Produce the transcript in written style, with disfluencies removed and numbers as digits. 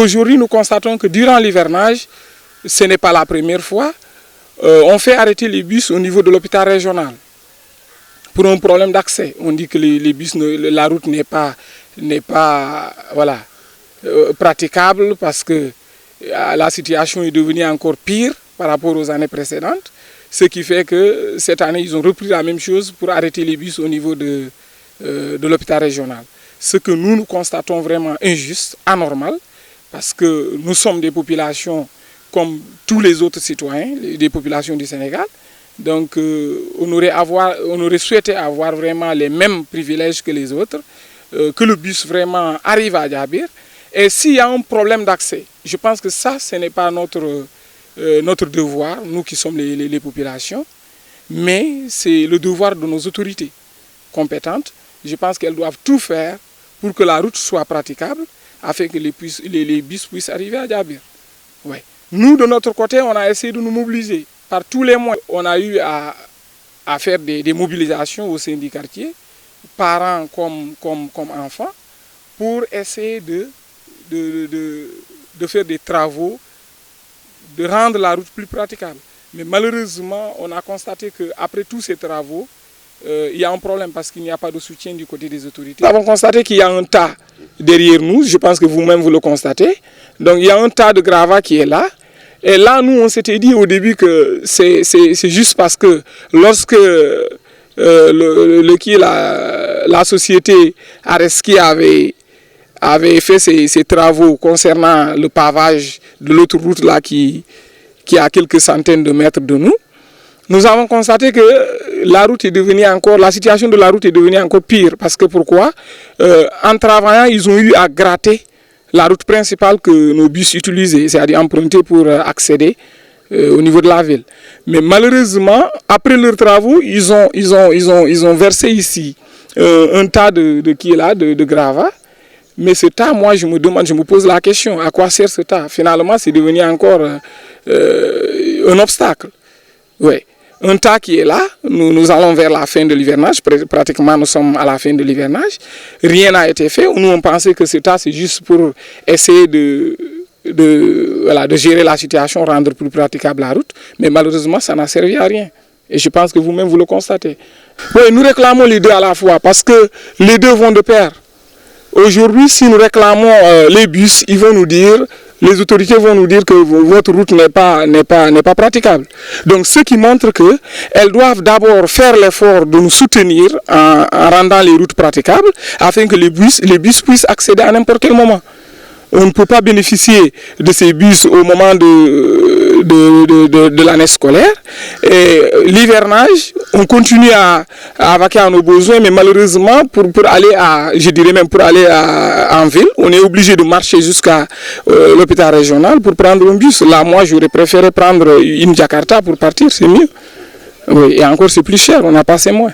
aujourd'hui, nous constatons que durant l'hivernage, ce n'est pas la première fois, on fait arrêter les bus au niveau de l'hôpital régional pour un problème d'accès. On dit que les bus, la route n'est pas voilà, praticable parce que la situation est devenue encore pire par rapport aux années précédentes. Ce qui fait que cette année, ils ont repris la même chose pour arrêter les bus au niveau de l'hôpital régional. Ce que nous constatons vraiment injuste, anormal, parce que nous sommes des populations comme tous les autres citoyens, des populations du Sénégal. Donc on aurait souhaité avoir vraiment les mêmes privilèges que les autres, que le bus vraiment arrive à Diabir. Et s'il y a un problème d'accès, je pense que ça, ce n'est pas notre devoir, nous qui sommes les populations, mais c'est le devoir de nos autorités compétentes. Je pense qu'elles doivent tout faire pour que la route soit praticable, afin que les bus puissent arriver à Diabir. Ouais. Nous, de notre côté, on a essayé de nous mobiliser par tous les moyens. On a eu à faire des mobilisations au sein du quartier, parents comme enfants, pour essayer de faire des travaux, de rendre la route plus praticable. Mais malheureusement, on a constaté qu'après tous ces travaux, il y a un problème parce qu'il n'y a pas de soutien du côté des autorités. Nous avons constaté qu'il y a un tas derrière nous, je pense que vous-même vous le constatez. Donc il y a un tas de gravats qui est là. Et là, nous, on s'était dit au début que c'est juste parce que lorsque la société Areski avait fait ses travaux concernant le pavage de l'autre route là qui est à quelques centaines de mètres de nous, nous avons constaté que la situation de la route est devenue encore pire. Parce que pourquoi? En travaillant, ils ont eu à gratter la route principale que nos bus utilisaient, c'est-à-dire emprunter pour accéder au niveau de la ville. Mais malheureusement, après leurs travaux, ils ont versé ici un tas de gravats. Mais ce tas, moi, je me pose la question, à quoi sert ce tas? Finalement, c'est devenu encore un obstacle. Ouais. Un tas qui est là, nous allons vers la fin de l'hivernage, pratiquement nous sommes à la fin de l'hivernage. Rien n'a été fait. Nous, on pensait que ce tas, c'est juste pour essayer de gérer la situation, rendre plus praticable la route. Mais malheureusement, ça n'a servi à rien. Et je pense que vous-même, vous le constatez. Oui, nous réclamons les deux à la fois parce que les deux vont de pair. Aujourd'hui, si nous réclamons les bus, ils vont nous dire, les autorités vont nous dire que votre route n'est pas praticable. Donc, ce qui montre qu'elles doivent d'abord faire l'effort de nous soutenir en rendant les routes praticables afin que les bus puissent accéder à n'importe quel moment. On ne peut pas bénéficier de ces bus au moment de l'année scolaire. Et l'hivernage, on continue à vaquer à nos besoins, mais malheureusement, pour aller en ville, on est obligé de marcher jusqu'à l'hôpital régional pour prendre un bus. Là, moi, j'aurais préféré prendre une Jakarta pour partir, c'est mieux. Oui, et encore, c'est plus cher, on a passé moins.